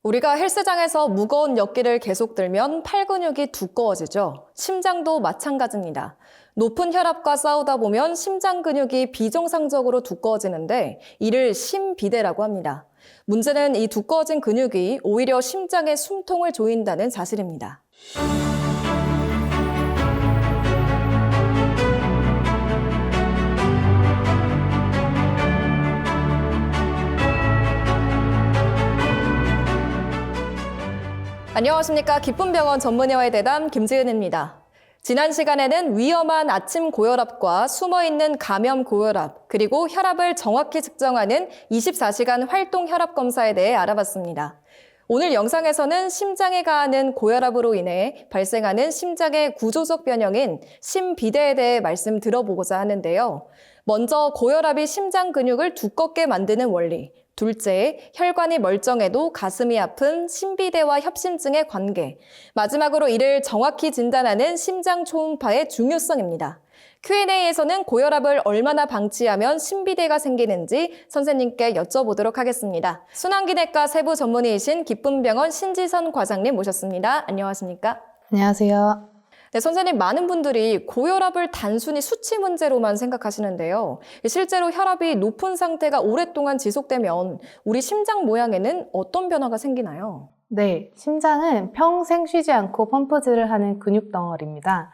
우리가 헬스장에서 무거운 역기를 계속 들면 팔 근육이 두꺼워지죠. 심장도 마찬가지입니다. 높은 혈압과 싸우다 보면 심장 근육이 비정상적으로 두꺼워지는데 이를 심비대라고 합니다. 문제는 이 두꺼워진 근육이 오히려 심장의 숨통을 조인다는 사실입니다. 안녕하십니까. 기쁨병원 전문의와의 대담 김지은입니다. 지난 시간에는 위험한 아침 고혈압과 숨어있는 감염 고혈압, 그리고 혈압을 정확히 측정하는 24시간 활동 혈압 검사에 대해 알아봤습니다. 오늘 영상에서는 심장에 가하는 고혈압으로 인해 발생하는 심장의 구조적 변형인 심비대에 대해 말씀 들어보고자 하는데요. 먼저 고혈압이 심장 근육을 두껍게 만드는 원리, 둘째, 혈관이 멀쩡해도 가슴이 아픈 심비대와 협심증의 관계, 마지막으로 이를 정확히 진단하는 심장 초음파의 중요성입니다. Q&A에서는 고혈압을 얼마나 방치하면 심비대가 생기는지 선생님께 여쭤보도록 하겠습니다. 순환기내과 세부 전문의이신 기쁨병원 신지선 과장님 모셨습니다. 안녕하십니까? 안녕하세요. 네, 선생님, 많은 분들이 고혈압을 단순히 수치 문제로만 생각하시는데요. 실제로 혈압이 높은 상태가 오랫동안 지속되면 우리 심장 모양에는 어떤 변화가 생기나요? 네, 심장은 평생 쉬지 않고 펌프질을 하는 근육 덩어리입니다.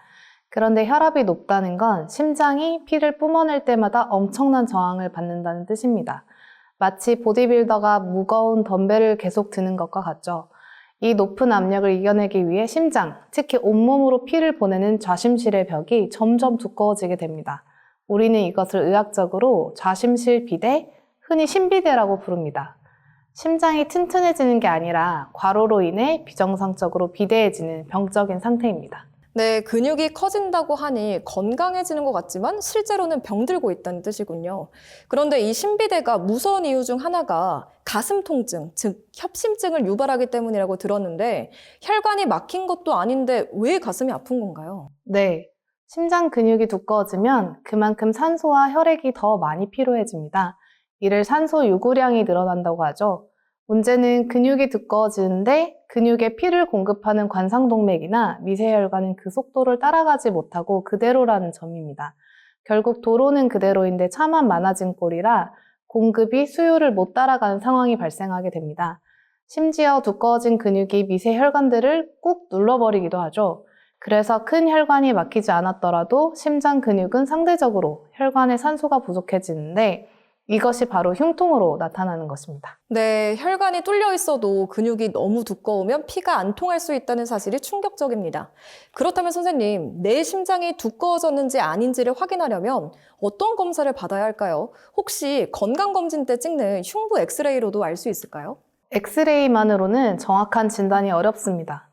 그런데 혈압이 높다는 건 심장이 피를 뿜어낼 때마다 엄청난 저항을 받는다는 뜻입니다. 마치 보디빌더가 무거운 덤벨을 계속 드는 것과 같죠. 이 높은 압력을 이겨내기 위해 심장, 특히 온몸으로 피를 보내는 좌심실의 벽이 점점 두꺼워지게 됩니다. 우리는 이것을 의학적으로 좌심실 비대, 흔히 심비대라고 부릅니다. 심장이 튼튼해지는 게 아니라 과로로 인해 비정상적으로 비대해지는 병적인 상태입니다. 네, 근육이 커진다고 하니 건강해지는 것 같지만 실제로는 병들고 있다는 뜻이군요. 그런데 이 심비대가 무서운 이유 중 하나가 가슴 통증, 즉 협심증을 유발하기 때문이라고 들었는데 혈관이 막힌 것도 아닌데 왜 가슴이 아픈 건가요? 네, 심장 근육이 두꺼워지면 그만큼 산소와 혈액이 더 많이 필요해집니다. 이를 산소 요구량이 늘어난다고 하죠. 문제는 근육이 두꺼워지는데 근육에 피를 공급하는 관상동맥이나 미세혈관은 그 속도를 따라가지 못하고 그대로라는 점입니다. 결국 도로는 그대로인데 차만 많아진 꼴이라 공급이 수요를 못 따라가는 상황이 발생하게 됩니다. 심지어 두꺼워진 근육이 미세혈관들을 꾹 눌러버리기도 하죠. 그래서 큰 혈관이 막히지 않았더라도 심장 근육은 상대적으로 혈관에 산소가 부족해지는데 이것이 바로 흉통으로 나타나는 것입니다. 네, 혈관이 뚫려 있어도 근육이 너무 두꺼우면 피가 안 통할 수 있다는 사실이 충격적입니다. 그렇다면 선생님, 내 심장이 두꺼워졌는지 아닌지를 확인하려면 어떤 검사를 받아야 할까요? 혹시 건강검진 때 찍는 흉부 엑스레이로도 알 수 있을까요? 엑스레이만으로는 정확한 진단이 어렵습니다.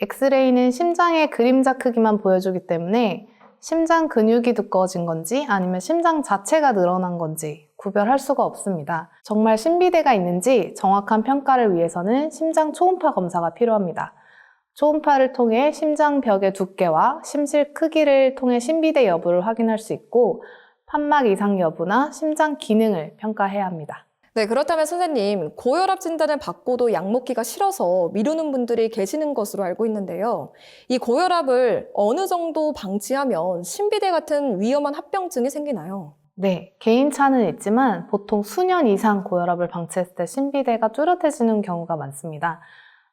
엑스레이는 심장의 그림자 크기만 보여주기 때문에 심장 근육이 두꺼워진 건지 아니면 심장 자체가 늘어난 건지 구별할 수가 없습니다. 정말 심비대가 있는지 정확한 평가를 위해서는 심장 초음파 검사가 필요합니다. 초음파를 통해 심장벽의 두께와 심실 크기를 통해 심비대 여부를 확인할 수 있고 판막 이상 여부나 심장 기능을 평가해야 합니다. 네, 그렇다면 선생님, 고혈압 진단을 받고도 약 먹기가 싫어서 미루는 분들이 계시는 것으로 알고 있는데요. 이 고혈압을 어느 정도 방치하면 심비대 같은 위험한 합병증이 생기나요? 네, 개인차는 있지만 보통 수년 이상 고혈압을 방치했을 때 심비대가 뚜렷해지는 경우가 많습니다.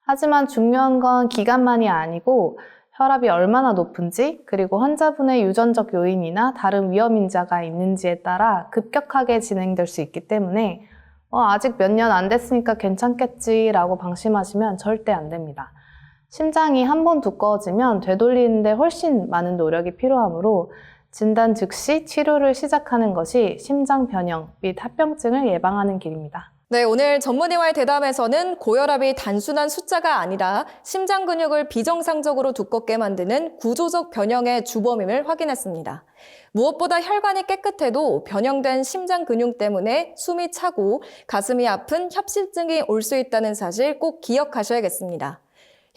하지만 중요한 건 기간만이 아니고 혈압이 얼마나 높은지 그리고 환자분의 유전적 요인이나 다른 위험 인자가 있는지에 따라 급격하게 진행될 수 있기 때문에 아직 몇 년 안 됐으니까 괜찮겠지라고 방심하시면 절대 안 됩니다. 심장이 한 번 두꺼워지면 되돌리는데 훨씬 많은 노력이 필요하므로 진단 즉시 치료를 시작하는 것이 심장 변형 및 합병증을 예방하는 길입니다. 네, 오늘 전문의와의 대담에서는 고혈압이 단순한 숫자가 아니라 심장 근육을 비정상적으로 두껍게 만드는 구조적 변형의 주범임을 확인했습니다. 무엇보다 혈관이 깨끗해도 변형된 심장 근육 때문에 숨이 차고 가슴이 아픈 협심증이 올 수 있다는 사실 꼭 기억하셔야겠습니다.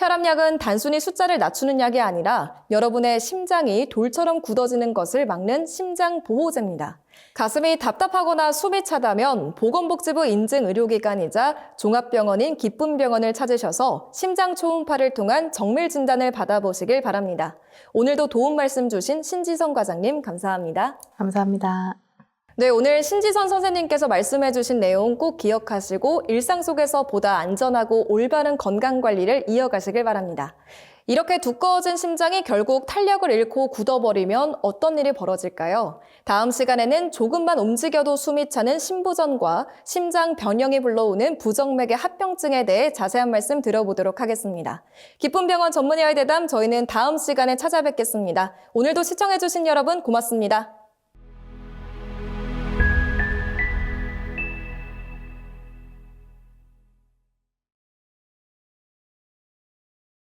혈압약은 단순히 숫자를 낮추는 약이 아니라 여러분의 심장이 돌처럼 굳어지는 것을 막는 심장보호제입니다. 가슴이 답답하거나 숨이 차다면 보건복지부 인증 의료기관이자 종합병원인 기쁨병원을 찾으셔서 심장 초음파를 통한 정밀 진단을 받아보시길 바랍니다. 오늘도 도움 말씀 주신 신지선 과장님 감사합니다. 감사합니다. 네, 오늘 신지선 선생님께서 말씀해 주신 내용 꼭 기억하시고 일상 속에서 보다 안전하고 올바른 건강관리를 이어가시길 바랍니다. 이렇게 두꺼워진 심장이 결국 탄력을 잃고 굳어버리면 어떤 일이 벌어질까요? 다음 시간에는 조금만 움직여도 숨이 차는 심부전과 심장 변형이 불러오는 부정맥의 합병증에 대해 자세한 말씀 들어보도록 하겠습니다. 기쁨병원 전문의와의 대담 저희는 다음 시간에 찾아뵙겠습니다. 오늘도 시청해주신 여러분 고맙습니다.